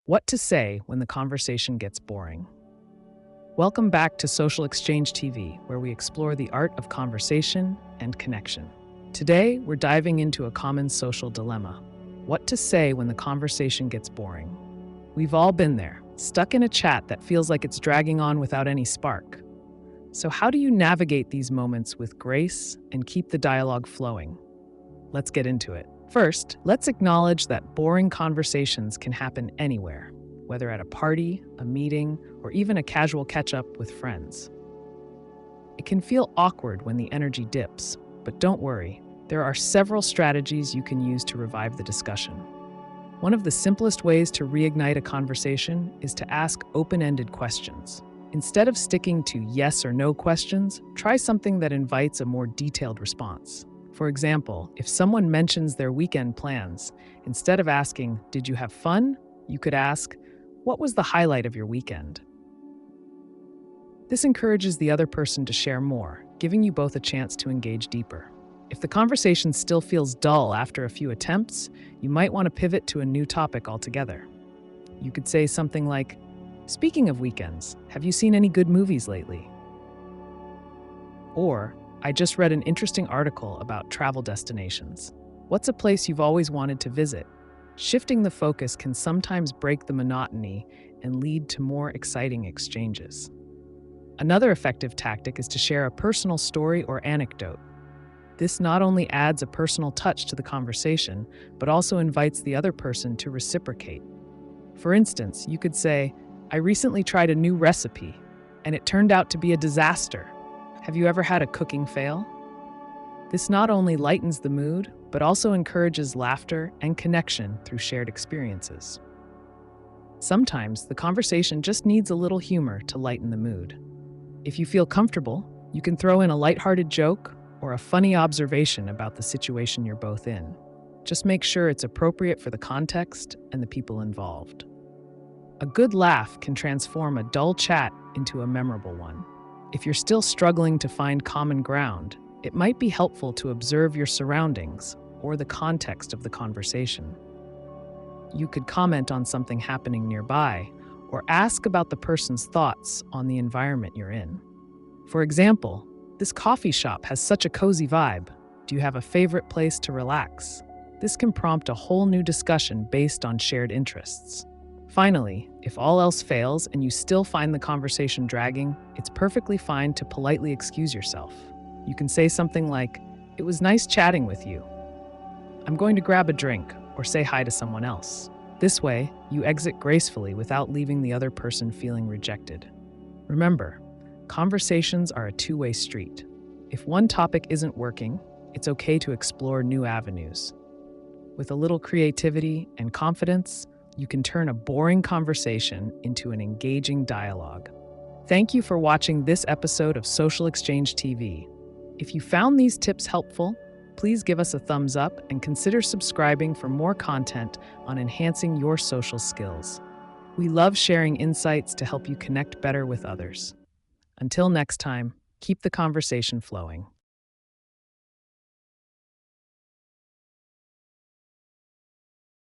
What to say when the conversation gets boring. Welcome back to Social Exchange TV, where we explore the art of conversation and connection. Today, we're diving into a common social dilemma: what to say when the conversation gets boring. We've all been there, stuck in a chat that feels like it's dragging on without any spark. So, how do you navigate these moments with grace and keep the dialogue flowing? Let's get into it. First, let's acknowledge that boring conversations can happen anywhere, whether at a party, a meeting, or even a casual catch-up with friends. It can feel awkward when the energy dips, but don't worry, there are several strategies you can use to revive the discussion. One of the simplest ways to reignite a conversation is to ask open-ended questions. Instead of sticking to yes or no questions, try something that invites a more detailed response. For example, if someone mentions their weekend plans, instead of asking, "Did you have fun?" you could ask, "What was the highlight of your weekend?" This encourages the other person to share more, giving you both a chance to engage deeper. If the conversation still feels dull after a few attempts, you might want to pivot to a new topic altogether. You could say something like, "Speaking of weekends, have you seen any good movies lately?" Or, "I just read an interesting article about travel destinations. What's a place you've always wanted to visit?" Shifting the focus can sometimes break the monotony and lead to more exciting exchanges. Another effective tactic is to share a personal story or anecdote. This not only adds a personal touch to the conversation, but also invites the other person to reciprocate. For instance, you could say, "I recently tried a new recipe, and it turned out to be a disaster. Have you ever had a cooking fail?" This not only lightens the mood, but also encourages laughter and connection through shared experiences. Sometimes the conversation just needs a little humor to lighten the mood. If you feel comfortable, you can throw in a lighthearted joke or a funny observation about the situation you're both in. Just make sure it's appropriate for the context and the people involved. A good laugh can transform a dull chat into a memorable one. If you're still struggling to find common ground, it might be helpful to observe your surroundings or the context of the conversation. You could comment on something happening nearby or ask about the person's thoughts on the environment you're in. For example, "This coffee shop has such a cozy vibe. Do you have a favorite place to relax?" This can prompt a whole new discussion based on shared interests. Finally, if all else fails and you still find the conversation dragging, it's perfectly fine to politely excuse yourself. You can say something like, "It was nice chatting with you. I'm going to grab a drink," or say hi to someone else. This way, you exit gracefully without leaving the other person feeling rejected. Remember, conversations are a two-way street. If one topic isn't working, it's okay to explore new avenues. With a little creativity and confidence, you can turn a boring conversation into an engaging dialogue. Thank you for watching this episode of Social Exchange TV. If you found these tips helpful, please give us a thumbs up and consider subscribing for more content on enhancing your social skills. We love sharing insights to help you connect better with others. Until next time, keep the conversation flowing.